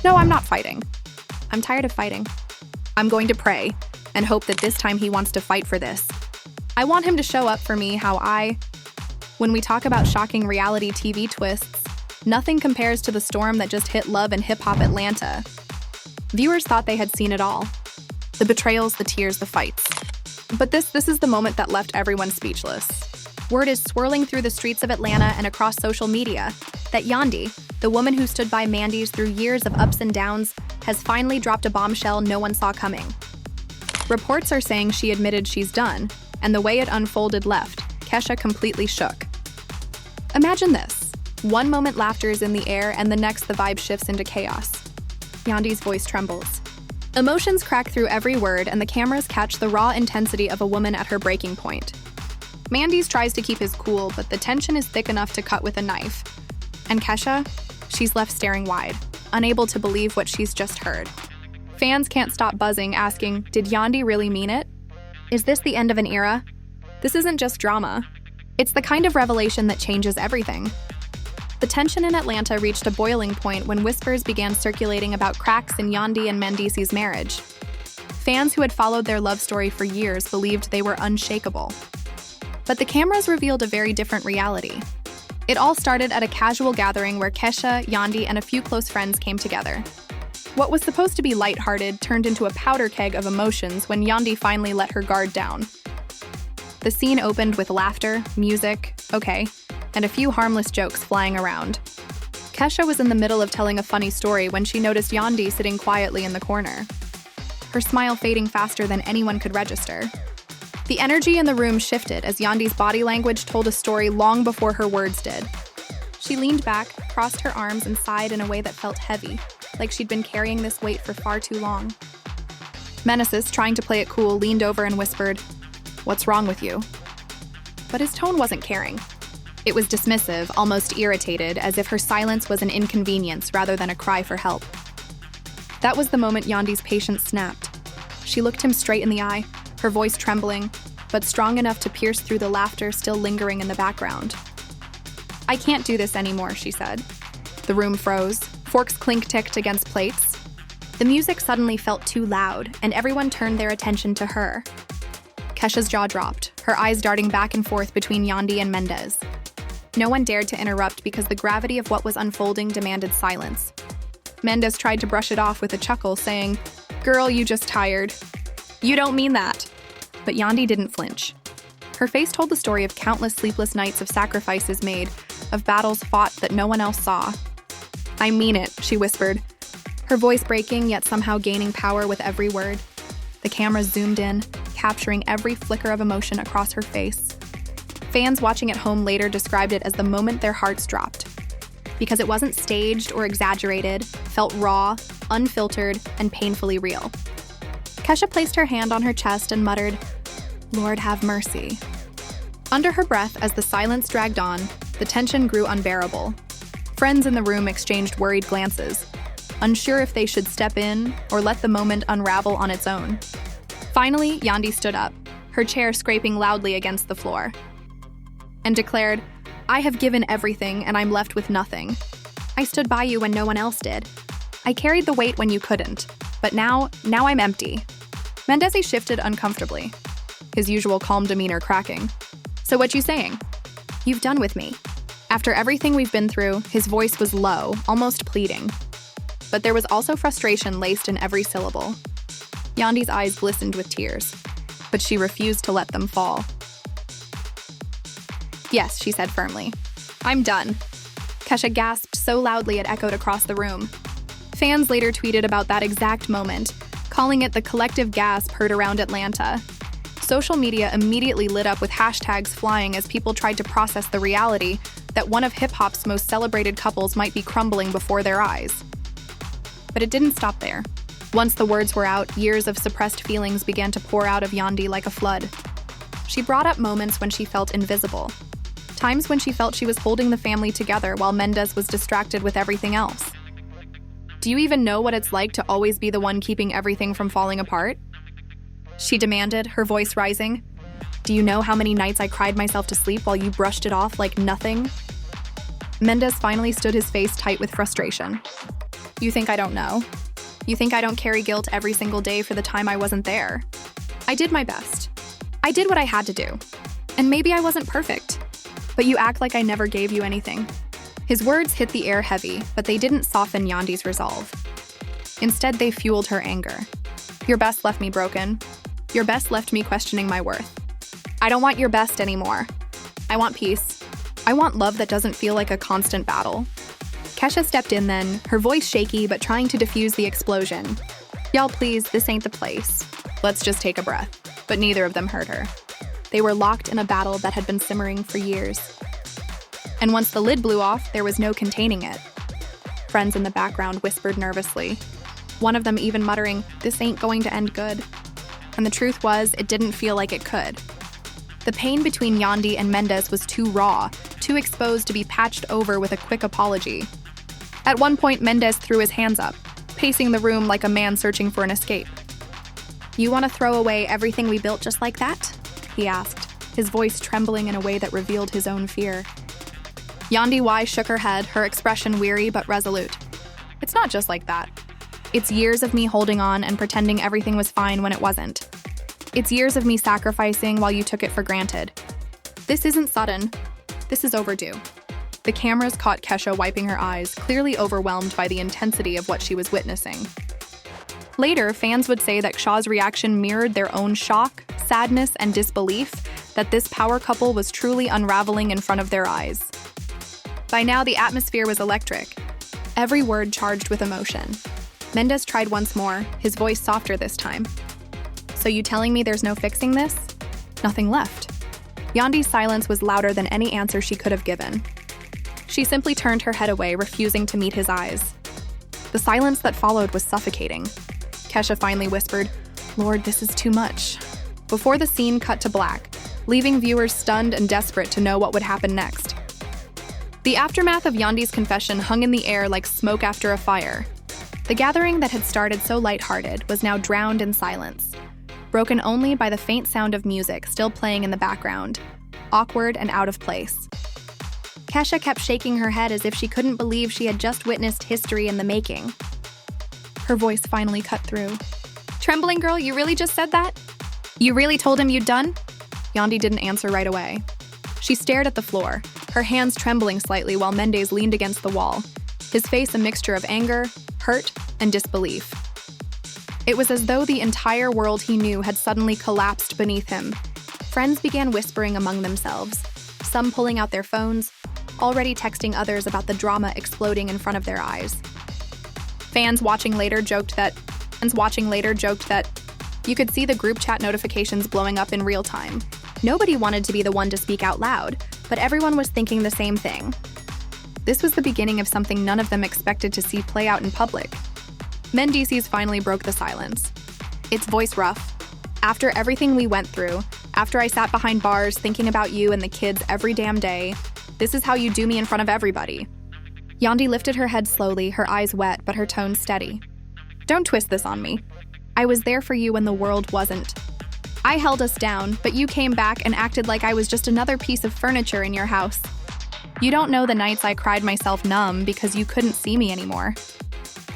No, I'm not fighting. I'm tired of fighting. I'm going to pray and hope that this time he wants to fight for this. I want him to show up for me When we talk about shocking reality TV twists, nothing compares to the storm that just hit Love and Hip Hop Atlanta. Viewers thought they had seen it all. The betrayals, the tears, the fights. But this is the moment that left everyone speechless. Word is swirling through the streets of Atlanta and across social media that Yandy, the woman who stood by Mendeecees through years of ups and downs, has finally dropped a bombshell no one saw coming. Reports are saying she admitted she's done, and the way it unfolded left Keisha completely shook. Imagine this. One moment laughter is in the air, and the next the vibe shifts into chaos. Yandy's voice trembles. Emotions crack through every word, and the cameras catch the raw intensity of a woman at her breaking point. Mendeecees tries to keep his cool, but the tension is thick enough to cut with a knife. And Keisha? She's left staring wide, unable to believe what she's just heard. Fans can't stop buzzing, asking, did Yandy really mean it? Is this the end of an era? This isn't just drama. It's the kind of revelation that changes everything. The tension in Atlanta reached a boiling point when whispers began circulating about cracks in Yandy and Mendeecees' marriage. Fans who had followed their love story for years believed they were unshakable. But the cameras revealed a very different reality. It all started at a casual gathering where Keisha, Yandy, and a few close friends came together. What was supposed to be lighthearted turned into a powder keg of emotions when Yandy finally let her guard down. The scene opened with laughter, music, and a few harmless jokes flying around. Keisha was in the middle of telling a funny story when she noticed Yandy sitting quietly in the corner, her smile fading faster than anyone could register. The energy in the room shifted as Yandy's body language told a story long before her words did. She leaned back, crossed her arms, and sighed in a way that felt heavy, like she'd been carrying this weight for far too long. Mendeecees, trying to play it cool, leaned over and whispered, "What's wrong with you?" But his tone wasn't caring. It was dismissive, almost irritated, as if her silence was an inconvenience rather than a cry for help. That was the moment Yandy's patience snapped. She looked him straight in the eye, her voice trembling, but strong enough to pierce through the laughter still lingering in the background. "I can't do this anymore," she said. The room froze. Forks clink-ticked against plates. The music suddenly felt too loud, and everyone turned their attention to her. Keisha's jaw dropped, her eyes darting back and forth between Yandy and Mendeecees. No one dared to interrupt because the gravity of what was unfolding demanded silence. Mendeecees tried to brush it off with a chuckle, saying, "Girl, you just tired. You don't mean that." But Yandy didn't flinch. Her face told the story of countless sleepless nights of sacrifices made, of battles fought that no one else saw. "I mean it," she whispered, her voice breaking yet somehow gaining power with every word. The cameras zoomed in, capturing every flicker of emotion across her face. Fans watching at home later described it as the moment their hearts dropped. Because it wasn't staged or exaggerated, felt raw, unfiltered, and painfully real. Keisha placed her hand on her chest and muttered, "Lord have mercy." Under her breath, as the silence dragged on, the tension grew unbearable. Friends in the room exchanged worried glances, unsure if they should step in or let the moment unravel on its own. Finally, Yandy stood up, her chair scraping loudly against the floor, and declared, "I have given everything and I'm left with nothing. I stood by you when no one else did. I carried the weight when you couldn't, but now I'm empty." Mendeecees shifted uncomfortably, his usual calm demeanor cracking. "So what you saying? You've done with me." After everything we've been through, his voice was low, almost pleading. But there was also frustration laced in every syllable. Yandy's eyes glistened with tears, but she refused to let them fall. "Yes," she said firmly. "I'm done." Keisha gasped so loudly it echoed across the room. Fans later tweeted about that exact moment, calling it the collective gasp heard around Atlanta. Social media immediately lit up with hashtags flying as people tried to process the reality that one of hip-hop's most celebrated couples might be crumbling before their eyes. But it didn't stop there. Once the words were out, years of suppressed feelings began to pour out of Yandy like a flood. She brought up moments when she felt invisible, times when she felt she was holding the family together while Mendeecees was distracted with everything else. "Do you even know what it's like to always be the one keeping everything from falling apart?" she demanded, her voice rising. "Do you know how many nights I cried myself to sleep while you brushed it off like nothing?" Mendeecees finally stood, his face tight with frustration. You think I don't know? You think I don't carry guilt every single day for the time I wasn't there? I did my best. I did what I had to do. And maybe I wasn't perfect. But you act like I never gave you anything. His words hit the air heavy, but they didn't soften Yandy's resolve. Instead, they fueled her anger. Your best left me broken. Your best left me questioning my worth. I don't want your best anymore. I want peace. I want love that doesn't feel like a constant battle. Keisha stepped in then, her voice shaky but trying to diffuse the explosion. Y'all please, this ain't the place. Let's just take a breath. But neither of them heard her. They were locked in a battle that had been simmering for years. And once the lid blew off, there was no containing it. Friends in the background whispered nervously. One of them even muttering, "This ain't going to end good." And the truth was, it didn't feel like it could. The pain between Yandy and Mendeecees was too raw, too exposed to be patched over with a quick apology. At one point, Mendeecees threw his hands up, pacing the room like a man searching for an escape. "You want to throw away everything we built just like that?" he asked, his voice trembling in a way that revealed his own fear. Yandy Y shook her head, her expression weary but resolute. "It's not just like that. It's years of me holding on and pretending everything was fine when it wasn't. It's years of me sacrificing while you took it for granted. This isn't sudden. This is overdue." The cameras caught Keisha wiping her eyes, clearly overwhelmed by the intensity of what she was witnessing. Later, fans would say that Shaw's reaction mirrored their own shock, sadness, and disbelief that this power couple was truly unraveling in front of their eyes. By now, the atmosphere was electric, every word charged with emotion. Mendeecees tried once more, his voice softer this time. "So you telling me there's no fixing this?" Nothing left. Yandy's silence was louder than any answer she could have given. She simply turned her head away, refusing to meet his eyes. The silence that followed was suffocating. Keisha finally whispered, "Lord, this is too much," before the scene cut to black, leaving viewers stunned and desperate to know what would happen next. The aftermath of Yandy's confession hung in the air like smoke after a fire. The gathering that had started so lighthearted was now drowned in silence, broken only by the faint sound of music still playing in the background, awkward and out of place. Keisha kept shaking her head as if she couldn't believe she had just witnessed history in the making. Her voice finally cut through. "Trembling girl, you really just said that? You really told him you'd done?" Yandy didn't answer right away. She stared at the floor, her hands trembling slightly while Mendeecees leaned against the wall, his face a mixture of anger, hurt, and disbelief. It was as though the entire world he knew had suddenly collapsed beneath him. Friends began whispering among themselves, some pulling out their phones, already texting others about the drama exploding in front of their eyes. Fans watching later joked that you could see the group chat notifications blowing up in real time. Nobody wanted to be the one to speak out loud, but everyone was thinking the same thing. This was the beginning of something none of them expected to see play out in public. Mendeecees finally broke the silence. Its voice rough. "After everything we went through, after I sat behind bars thinking about you and the kids every damn day, this is how you do me in front of everybody." Yandy lifted her head slowly, her eyes wet, but her tone steady. "Don't twist this on me. I was there for you when the world wasn't. I held us down, but you came back and acted like I was just another piece of furniture in your house. You don't know the nights I cried myself numb because you couldn't see me anymore."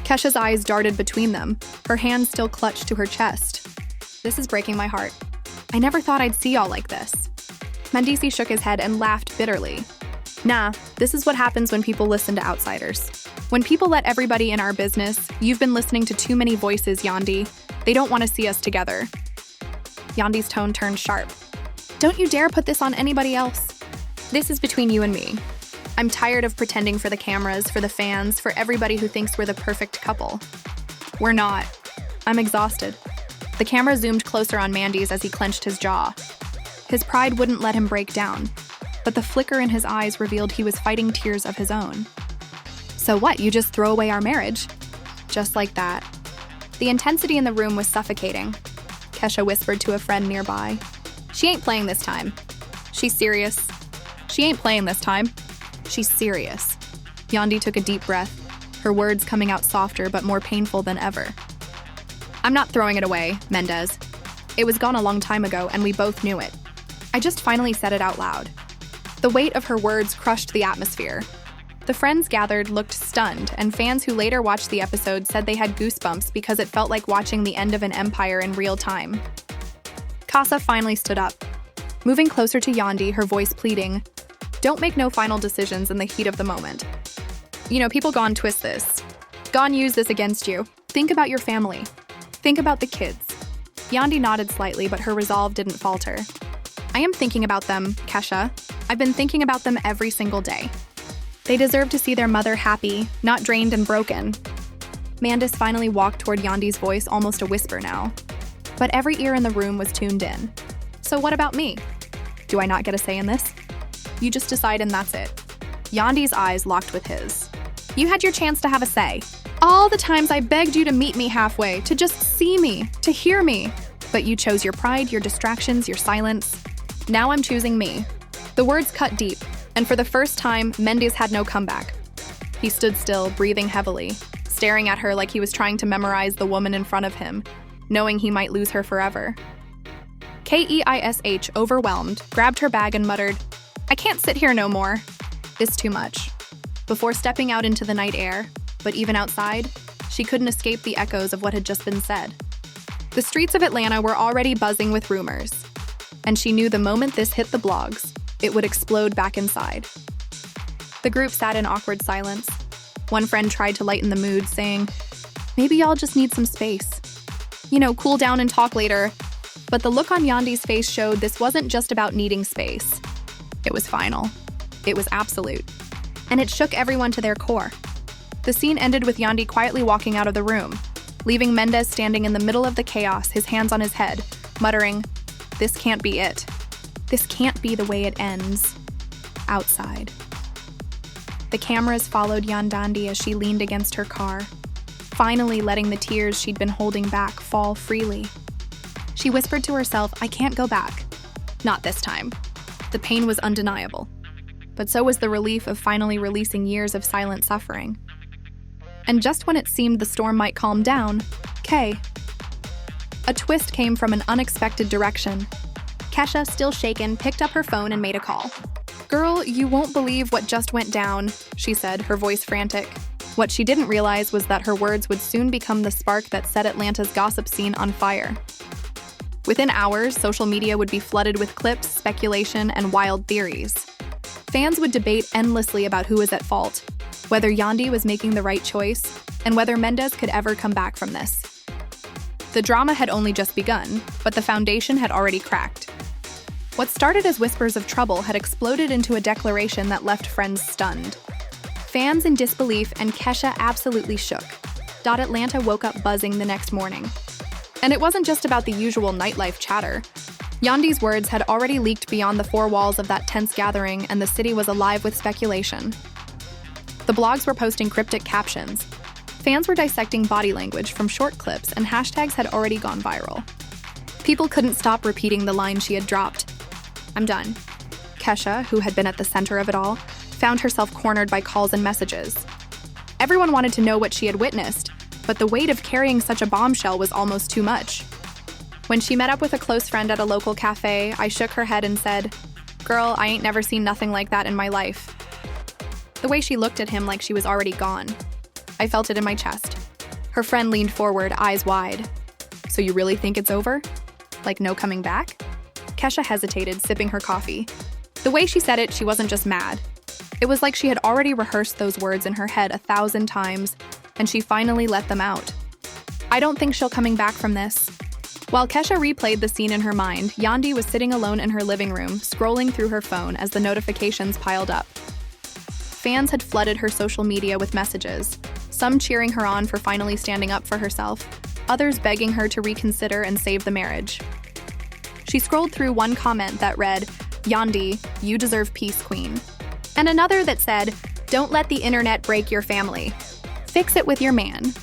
Keisha's eyes darted between them, her hands still clutched to her chest. "This is breaking my heart. I never thought I'd see y'all like this." Mendeecees shook his head and laughed bitterly. "Nah, this is what happens when people listen to outsiders. When people let everybody in our business, you've been listening to too many voices, Yandy. They don't want to see us together." Yandy's tone turned sharp. "Don't you dare put this on anybody else. This is between you and me. I'm tired of pretending for the cameras, for the fans, for everybody who thinks we're the perfect couple. We're not. I'm exhausted." The camera zoomed closer on Mendeecees as he clenched his jaw. His pride wouldn't let him break down, but the flicker in his eyes revealed he was fighting tears of his own. "So what, you just throw away our marriage?" Just like that. The intensity in the room was suffocating. Keisha whispered to a friend nearby. "She ain't playing this time. She's serious. She ain't playing this time. She's serious." Yandy took a deep breath, her words coming out softer but more painful than ever. "I'm not throwing it away, Mendeecees. It was gone a long time ago and we both knew it. I just finally said it out loud." The weight of her words crushed the atmosphere. The friends gathered looked stunned, and fans who later watched the episode said they had goosebumps because it felt like watching the end of an empire in real time. Keisha finally stood up, moving closer to Yandy, her voice pleading, "Don't make no final decisions in the heat of the moment. You know, people gone twist this. Gone use this against you. Think about your family. Think about the kids." Yandy nodded slightly, but her resolve didn't falter. "I am thinking about them, Keisha. I've been thinking about them every single day. They deserve to see their mother happy, not drained and broken." Mendeecees finally walked toward Yandy's voice, almost a whisper now. But every ear in the room was tuned in. "So what about me? Do I not get a say in this? You just decide and that's it." Yandy's eyes locked with his. "You had your chance to have a say. All the times I begged you to meet me halfway, to just see me, to hear me. But you chose your pride, your distractions, your silence. Now I'm choosing me." The words cut deep, and for the first time, Mendeecees had no comeback. He stood still, breathing heavily, staring at her like he was trying to memorize the woman in front of him, knowing he might lose her forever. Keisha, overwhelmed, grabbed her bag and muttered, "I can't sit here no more. It's too much," before stepping out into the night air. But even outside, she couldn't escape the echoes of what had just been said. The streets of Atlanta were already buzzing with rumors, and she knew the moment this hit the blogs, it would explode back inside. The group sat in awkward silence. One friend tried to lighten the mood, saying, "Maybe y'all just need some space. You know, cool down and talk later." But the look on Yandy's face showed this wasn't just about needing space. It was final. It was absolute. And it shook everyone to their core. The scene ended with Yandy quietly walking out of the room, leaving Mendeecees standing in the middle of the chaos, his hands on his head, muttering, "This can't be it. This can't be the way it ends." Outside. The cameras followed Yandy as she leaned against her car, finally letting the tears she'd been holding back fall freely. She whispered to herself, "I can't go back. Not this time." The pain was undeniable, but so was the relief of finally releasing years of silent suffering. And just when it seemed the storm might calm down, a twist came from an unexpected direction. Keisha, still shaken, picked up her phone and made a call. "Girl, you won't believe what just went down," she said, her voice frantic. What she didn't realize was that her words would soon become the spark that set Atlanta's gossip scene on fire. Within hours, social media would be flooded with clips, speculation, and wild theories. Fans would debate endlessly about who was at fault, whether Yandy was making the right choice, and whether Mendeecees could ever come back from this. The drama had only just begun, but the foundation had already cracked. What started as whispers of trouble had exploded into a declaration that left friends stunned. Fans in disbelief, and Keisha absolutely shook. Atlanta woke up buzzing the next morning. And it wasn't just about the usual nightlife chatter. Yandy's words had already leaked beyond the four walls of that tense gathering, and the city was alive with speculation. The blogs were posting cryptic captions. Fans were dissecting body language from short clips, and hashtags had already gone viral. People couldn't stop repeating the line she had dropped. "I'm done." Keisha, who had been at the center of it all, found herself cornered by calls and messages. Everyone wanted to know what she had witnessed, but the weight of carrying such a bombshell was almost too much. When she met up with a close friend at a local cafe, I shook her head and said, "Girl, I ain't never seen nothing like that in my life." The way she looked at him like she was already gone. I felt it in my chest. Her friend leaned forward, eyes wide. "So you really think it's over? Like no coming back?" Keisha hesitated, sipping her coffee. The way she said it, she wasn't just mad. It was like she had already rehearsed those words in her head 1,000 times, and she finally let them out. "I don't think she'll coming back from this." While Keisha replayed the scene in her mind, Yandy was sitting alone in her living room, scrolling through her phone as the notifications piled up. Fans had flooded her social media with messages, some cheering her on for finally standing up for herself, others begging her to reconsider and save the marriage. She scrolled through one comment that read, "Yandy, you deserve peace, queen," and another that said, "Don't let the internet break your family. Fix it with your man."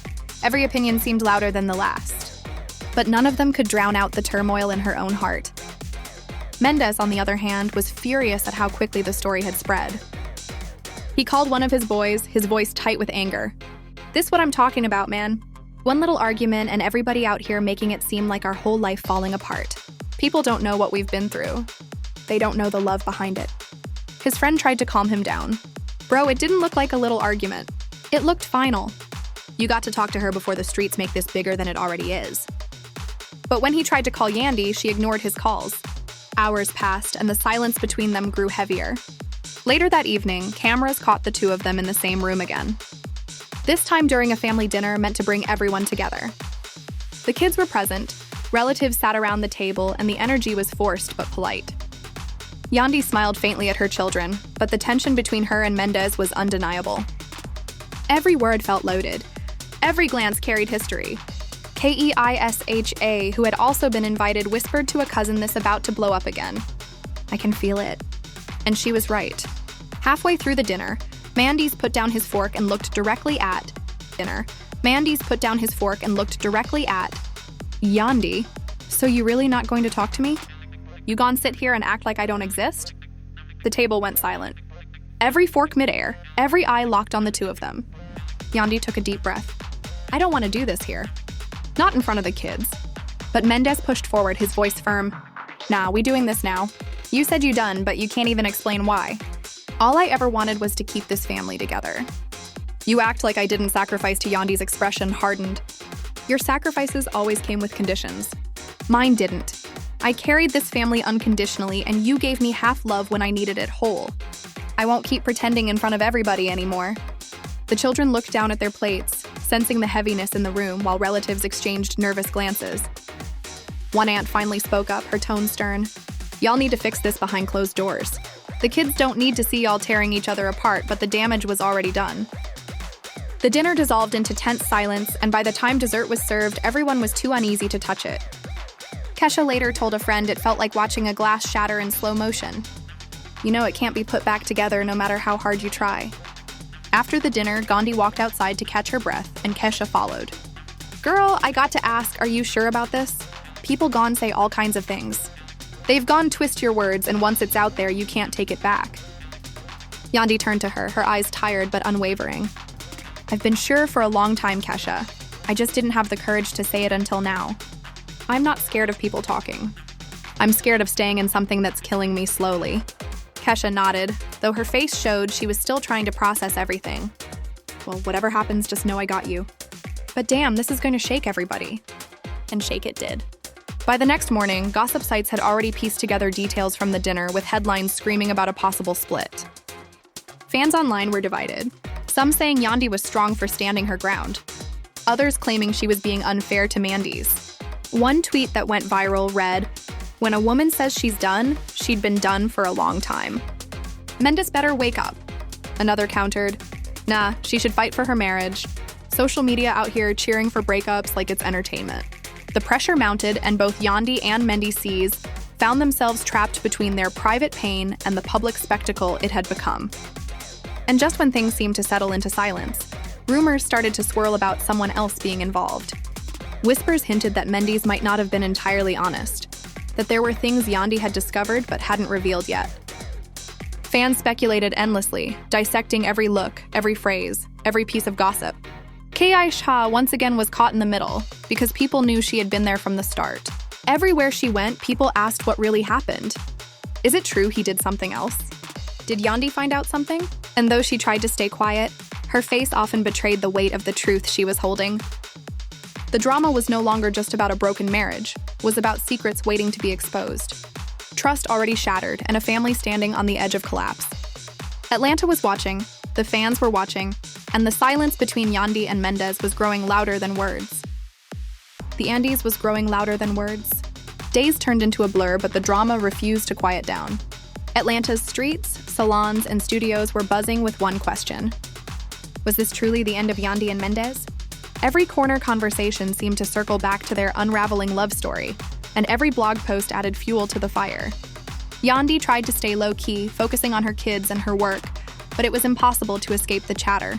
Every opinion seemed louder than the last, but none of them could drown out the turmoil in her own heart. Mendeecees, on the other hand, was furious at how quickly the story had spread. He called one of his boys, his voice tight with anger. "This what I'm talking about, man. One little argument and everybody out here making it seem like our whole life falling apart. People don't know what we've been through. They don't know the love behind it." His friend tried to calm him down. Bro, it didn't look like a little argument. It looked final. You got to talk to her before the streets make this bigger than it already is. But when he tried to call Yandy, she ignored his calls. Hours passed, and the silence between them grew heavier. Later that evening, cameras caught the two of them in the same room again. This time during a family dinner meant to bring everyone together. The kids were present, relatives sat around the table, and the energy was forced but polite. Yandy smiled faintly at her children, but the tension between her and Mendeecees was undeniable. Every word felt loaded. Every glance carried history. Keisha, who had also been invited, whispered to a cousin this about to blow up again. I can feel it. And she was right. Halfway through the dinner, Mendeecees put down his fork and looked directly at Yandy. So you really not going to talk to me? You gon' sit here and act like I don't exist? The table went silent. Every fork midair, every eye locked on the two of them. Yandy took a deep breath. I don't want to do this here. Not in front of the kids. But Mendeecees pushed forward, his voice firm. Nah, we doing this now. You said you done, but you can't even explain why. All I ever wanted was to keep this family together. You act like I didn't sacrifice to Yandy's expression hardened. Your sacrifices always came with conditions. Mine didn't. I carried this family unconditionally, and you gave me half love when I needed it whole. I won't keep pretending in front of everybody anymore. The children looked down at their plates, sensing the heaviness in the room while relatives exchanged nervous glances. One aunt finally spoke up, her tone stern. Y'all need to fix this behind closed doors. The kids don't need to see y'all tearing each other apart, but the damage was already done. The dinner dissolved into tense silence, and by the time dessert was served, everyone was too uneasy to touch it. Keisha later told a friend it felt like watching a glass shatter in slow motion. You know it can't be put back together no matter how hard you try. After the dinner, Gandhi walked outside to catch her breath, and Keisha followed. Girl, I got to ask, are you sure about this? People gone say all kinds of things. They've gone twist your words, and once it's out there, you can't take it back. Yandy turned to her, her eyes tired but unwavering. I've been sure for a long time, Keisha. I just didn't have the courage to say it until now. I'm not scared of people talking. I'm scared of staying in something that's killing me slowly. Keisha nodded, though her face showed she was still trying to process everything. Well, whatever happens, just know I got you. But damn, this is going to shake everybody. And shake it did. By the next morning, gossip sites had already pieced together details from the dinner, with headlines screaming about a possible split. Fans online were divided, some saying Yandy was strong for standing her ground, others claiming she was being unfair to Mendeecees. One tweet that went viral read, "When a woman says she's done, she'd been done for a long time. Mendeecees better wake up." Another countered, "Nah, she should fight for her marriage." Social media out here cheering for breakups like it's entertainment. The pressure mounted, and both Yandy and Mendeecees found themselves trapped between their private pain and the public spectacle it had become. And just when things seemed to settle into silence, rumors started to swirl about someone else being involved. Whispers hinted that Mendeecees might not have been entirely honest, that there were things Yandy had discovered but hadn't revealed yet. Fans speculated endlessly, dissecting every look, every phrase, every piece of gossip. Keisha once again was caught in the middle, because people knew she had been there from the start. Everywhere she went, people asked what really happened. Is it true he did something else? Did Yandy find out something? And though she tried to stay quiet, her face often betrayed the weight of the truth she was holding. The drama was no longer just about a broken marriage, it was about secrets waiting to be exposed. Trust already shattered, and a family standing on the edge of collapse. Atlanta was watching, the fans were watching, and the silence between Yandy and Mendeecees was growing louder than words. The Andes was growing louder than words. Days turned into a blur, but the drama refused to quiet down. Atlanta's streets, salons, and studios were buzzing with one question. Was this truly the end of Yandy and Mendeecees? Every corner conversation seemed to circle back to their unraveling love story, and every blog post added fuel to the fire. Yandy tried to stay low-key, focusing on her kids and her work, but it was impossible to escape the chatter.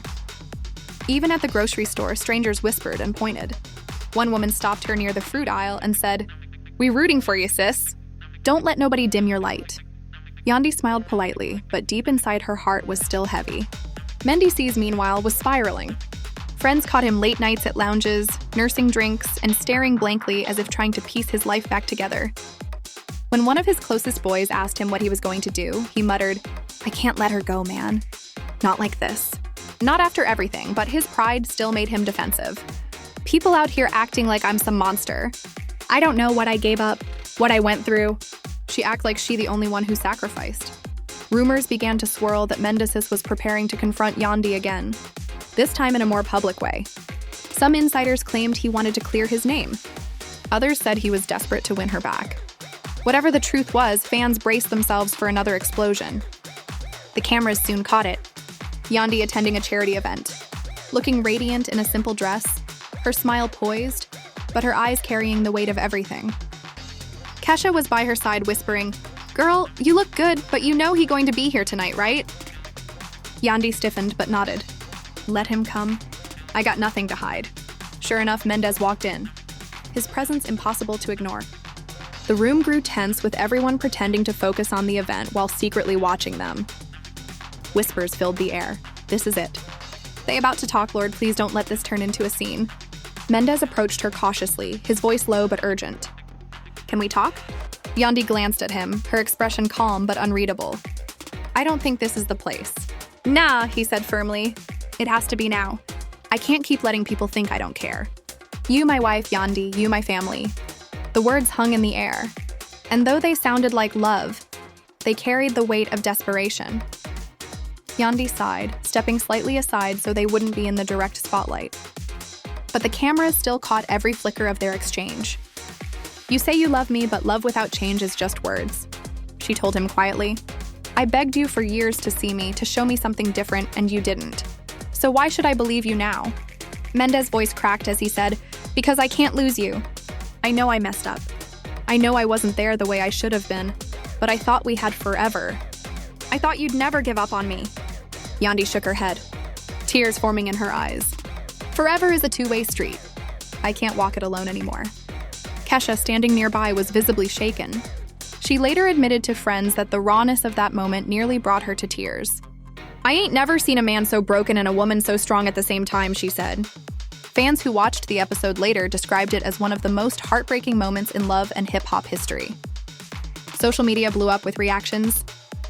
Even at the grocery store, strangers whispered and pointed. One woman stopped her near the fruit aisle and said, "We rooting for you, sis. Don't let nobody dim your light." Yandy smiled politely, but deep inside her heart was still heavy. Mendeecees, meanwhile, was spiraling. Friends caught him late nights at lounges, nursing drinks, and staring blankly as if trying to piece his life back together. When one of his closest boys asked him what he was going to do, he muttered, "I can't let her go, man." Not like this. Not after everything, but his pride still made him defensive. People out here acting like I'm some monster. I don't know what I gave up, what I went through. She acted like she the only one who sacrificed. Rumors began to swirl that Mendeecees was preparing to confront Yandy again, this time in a more public way. Some insiders claimed he wanted to clear his name. Others said he was desperate to win her back. Whatever the truth was, fans braced themselves for another explosion. The cameras soon caught it. Yandy attending a charity event, looking radiant in a simple dress, her smile poised, but her eyes carrying the weight of everything. Keisha was by her side whispering, "Girl, you look good, but you know he going to be here tonight, right?" Yandy stiffened but nodded. Let him come. I got nothing to hide. Sure enough, Mendeecees walked in. His presence impossible to ignore. The room grew tense with everyone pretending to focus on the event while secretly watching them. Whispers filled the air. This is it. They about to talk, Lord, please don't let this turn into a scene. Mendeecees approached her cautiously, his voice low but urgent. Can we talk? Yandy glanced at him, her expression calm but unreadable. I don't think this is the place. Nah, he said firmly. It has to be now. I can't keep letting people think I don't care. You, my wife, Yandy, you, my family. The words hung in the air. And though they sounded like love, they carried the weight of desperation. Yandy sighed, stepping slightly aside so they wouldn't be in the direct spotlight. But the cameras still caught every flicker of their exchange. You say you love me, but love without change is just words, she told him quietly. I begged you for years to see me, to show me something different, and you didn't. So why should I believe you now? Mendeecees' voice cracked as he said, because I can't lose you. I know I messed up. I know I wasn't there the way I should have been, but I thought we had forever. I thought you'd never give up on me. Yandy shook her head, tears forming in her eyes. Forever is a two-way street. I can't walk it alone anymore. Keisha, standing nearby, was visibly shaken. She later admitted to friends that the rawness of that moment nearly brought her to tears. I ain't never seen a man so broken and a woman so strong at the same time, she said. Fans who watched the episode later described it as one of the most heartbreaking moments in love and hip-hop history. Social media blew up with reactions,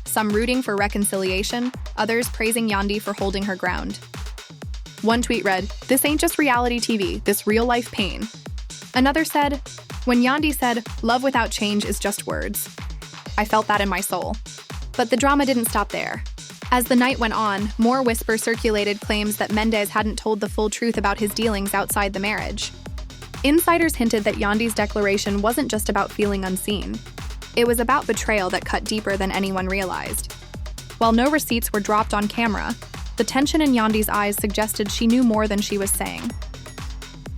some rooting for reconciliation, others praising Yandy for holding her ground. One tweet read, "This ain't just reality TV, this real-life pain." Another said, "When Yandy said, 'Love without change is just words,' I felt that in my soul." But the drama didn't stop there. As the night went on, more whispers circulated claims that Mendeecees hadn't told the full truth about his dealings outside the marriage. Insiders hinted that Yandy's declaration wasn't just about feeling unseen. It was about betrayal that cut deeper than anyone realized. While no receipts were dropped on camera, the tension in Yandy's eyes suggested she knew more than she was saying.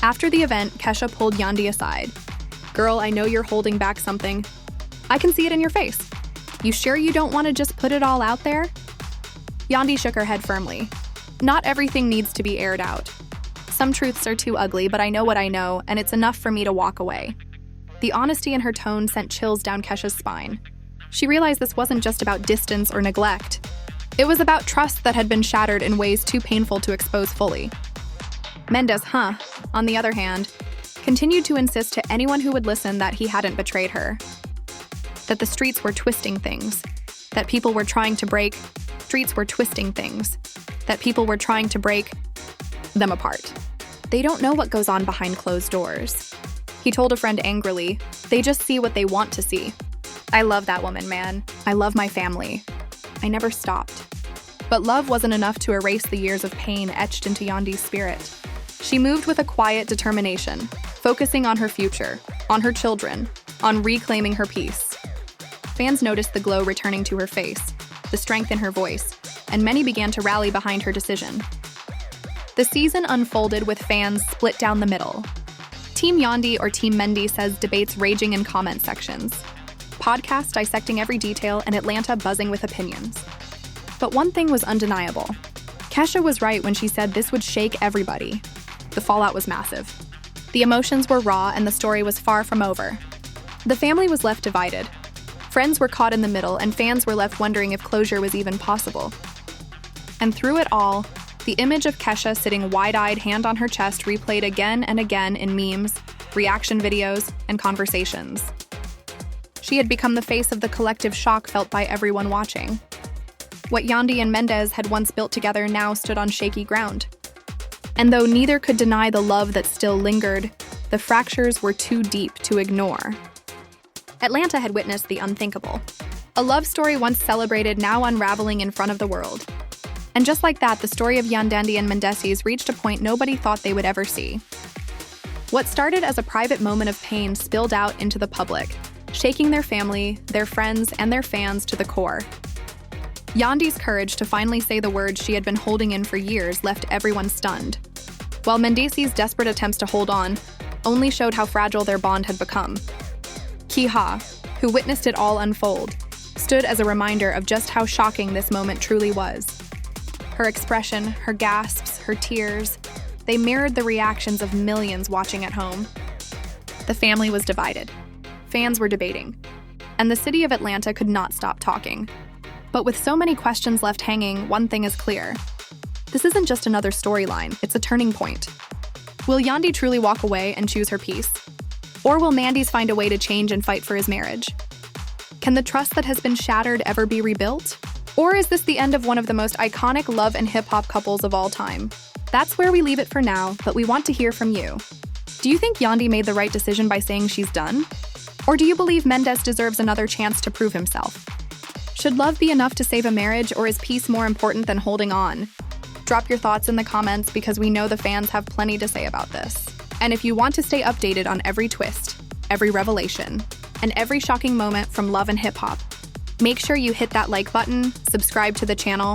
After the event, Keisha pulled Yandy aside. "Girl, I know you're holding back something. I can see it in your face. You sure you don't want to just put it all out there?" Yandy shook her head firmly. Not everything needs to be aired out. Some truths are too ugly, but I know what I know, and it's enough for me to walk away. The honesty in her tone sent chills down Keisha's spine. She realized this wasn't just about distance or neglect. It was about trust that had been shattered in ways too painful to expose fully. Mendeecees, on the other hand, continued to insist to anyone who would listen that he hadn't betrayed her. That the streets were twisting things. That people were trying to break them apart. They don't know what goes on behind closed doors. He told a friend angrily, they just see what they want to see. I love that woman, man. I love my family. I never stopped. But love wasn't enough to erase the years of pain etched into Yandy's spirit. She moved with a quiet determination, focusing on her future, on her children, on reclaiming her peace. Fans noticed the glow returning to her face, the strength in her voice, and many began to rally behind her decision. The season unfolded with fans split down the middle. Team Yandy or Team Mendeecees debates raging in comment sections. Podcasts dissecting every detail and Atlanta buzzing with opinions. But one thing was undeniable. Keisha was right when she said this would shake everybody. The fallout was massive. The emotions were raw and the story was far from over. The family was left divided. Friends were caught in the middle and fans were left wondering if closure was even possible. And through it all, the image of Keisha sitting wide-eyed, hand on her chest, replayed again and again in memes, reaction videos, and conversations. She had become the face of the collective shock felt by everyone watching. What Yandy and Mendeecees had once built together now stood on shaky ground. And though neither could deny the love that still lingered, the fractures were too deep to ignore. Atlanta had witnessed the unthinkable. A love story once celebrated now unraveling in front of the world. And just like that, the story of Yandy and Mendeecees reached a point nobody thought they would ever see. What started as a private moment of pain spilled out into the public, shaking their family, their friends, and their fans to the core. Yandy's courage to finally say the words she had been holding in for years left everyone stunned, while Mendeecees' desperate attempts to hold on only showed how fragile their bond had become. Keisha, who witnessed it all unfold, stood as a reminder of just how shocking this moment truly was. Her expression, her gasps, her tears, they mirrored the reactions of millions watching at home. The family was divided. Fans were debating. And the city of Atlanta could not stop talking. But with so many questions left hanging, one thing is clear. This isn't just another storyline, it's a turning point. Will Yandy truly walk away and choose her peace? Or will Mendeecees find a way to change and fight for his marriage? Can the trust that has been shattered ever be rebuilt? Or is this the end of one of the most iconic love and hip-hop couples of all time? That's where we leave it for now, but we want to hear from you. Do you think Yandy made the right decision by saying she's done? Or do you believe Mendeecees deserves another chance to prove himself? Should love be enough to save a marriage, or is peace more important than holding on? Drop your thoughts in the comments because we know the fans have plenty to say about this. And if you want to stay updated on every twist, every revelation, and every shocking moment from love and hip-hop, make sure you hit that like button, subscribe to the channel,